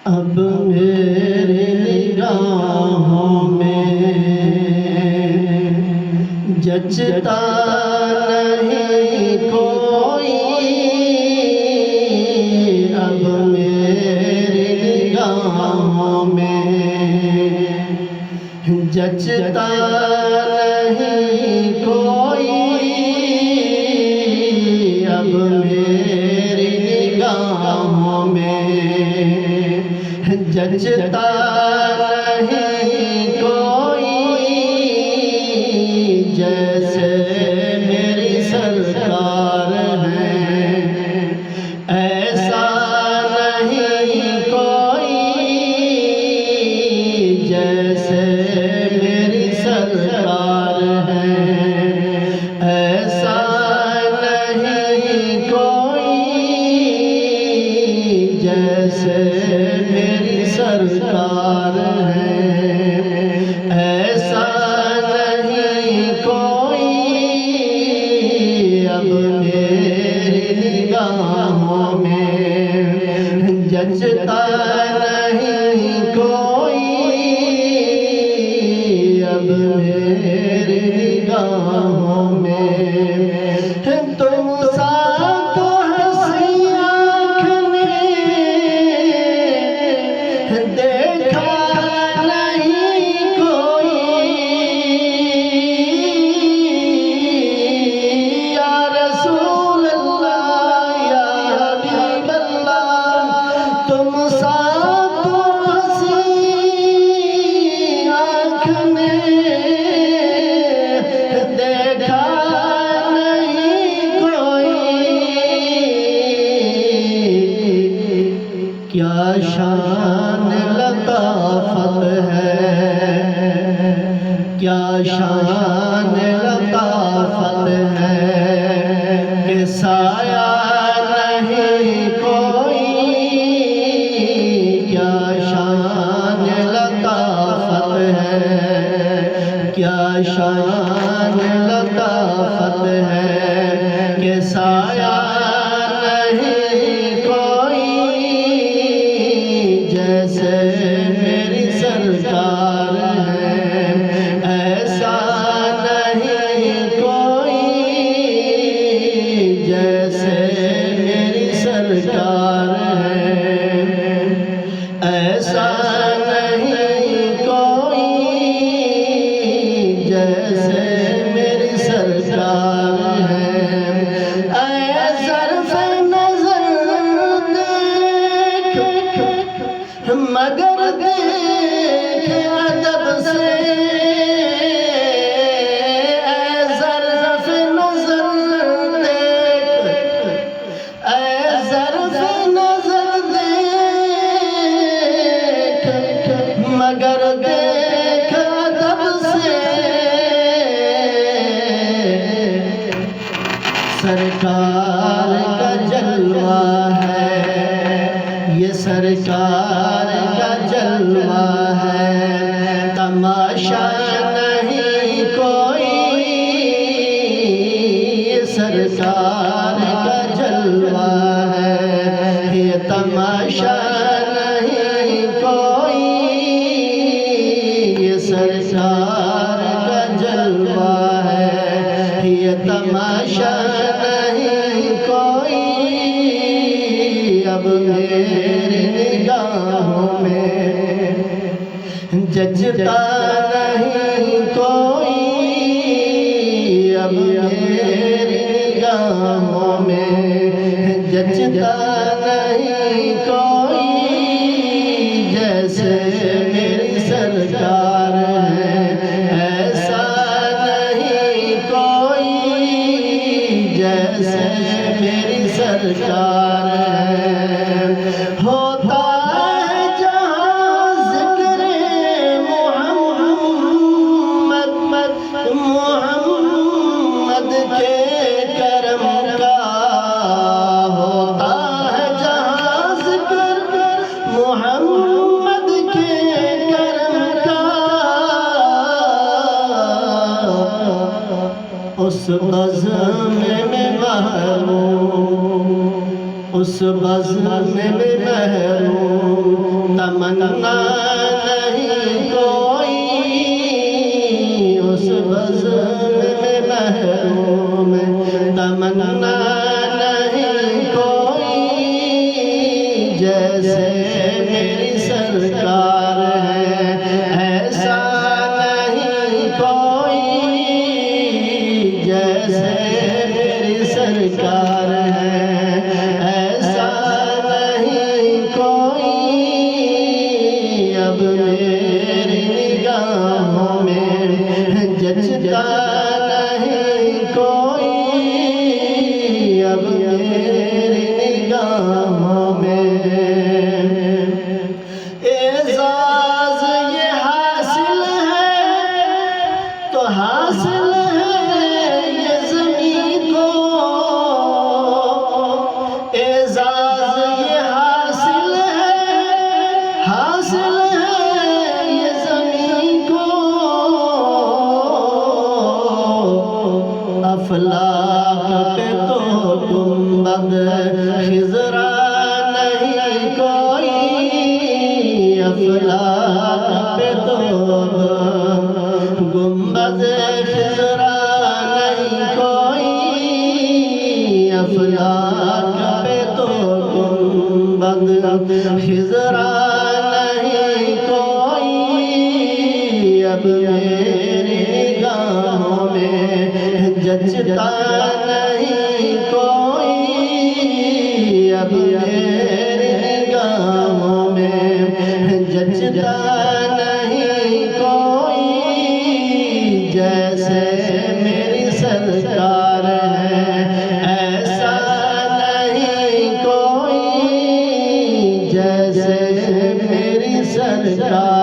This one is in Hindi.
अब मेरी निगाहों में जचता नहीं कोई, अब मेरी निगाहों में जचता नहीं कोई, अब मेरी निगाहों में जचता नहीं कोई, जैसे मेरी सरकार है ऐसा नहीं कोई, जैसे मेरी सरकार है ऐसा नहीं कोई, जैसे मेरी सरकार है ऐसा नहीं कोई, अब मेरी निगाहों में जचता नहीं कोई, अब मेरी निगाहों में तुम सा तो हंसी आँख ने देखा नहीं कोई, या रसूल अल्लाह या हबीब अल्लाह, तुम सा तो हंसी आँख ने देखा नहीं कोई, क्या शान लताफत है, क्या शान लताफत है कि साया नहीं कोई, क्या शान लताफत है, क्या शान लताफत है कि साया नहीं कोई, जैसे मेरी सरकार है ऐसा नहीं कोई, जैसे मेरी सरकार है ऐसा नहीं कोई, जैसे मेरी सरकार है। ऐ ज़र्फ़ नज़र देख मगर देख अदब से, ऐ ज़र्फ़ नज़र देख, ऐ ज़र्फ़ नज़र देख मगर देख अदब से, सरकार का जलवा है ये सरकार का जलवा है, तमाशा नहीं कोई, ये सरकार का जलवा है, ये तमाशा नहीं कोई, ये सरकार का जलवा है, ये तमाशा नहीं कोई, अब मेरी निगाहों में जचता नहीं कोई, अब मेरी निगाहों में जचता नहीं कोई, जैसे मेरी सरकार है ऐसा नहीं कोई, जैसे मेरी सरकार है। होता है जहाँ ज़िक्र मुहम्मद मुहम्मद के करम का, होता है जहाँ ज़िक्र मुहम्मद के करम का, उस बज़्म में महरूम, उस बज़्म में महरूम तमन्ना नहीं कोई उस बज़्म में महरूम, तमन्ना नहीं कोई जैसे मेरी सरकार है, ऐसा नहीं कोई जैसे मेरी सरकार है, ऐसा नहीं कोई अब मेरी निगाहों में जचता नहीं कोई अब मेरी निगाहों में। एजाज़ ये हासिल है तो हासिल है ये ज़मीं को, एजाज़ ये हासिल है ये ज़मीं को। अफलाक पे तो गुंबद खिज़रा नहीं कोई, अफलाक पे तो गुंबद खिज़रा नहीं कोई, अफलाक पे तो गुंबद खिज़रा नहीं कोई अब मेरी निगाहों में जचता नहीं कोई अब मेरी निगाहों में जचता नहीं कोई जैसे मेरी सरकार है, ऐसा नहीं कोई जैसे मेरी सरकार।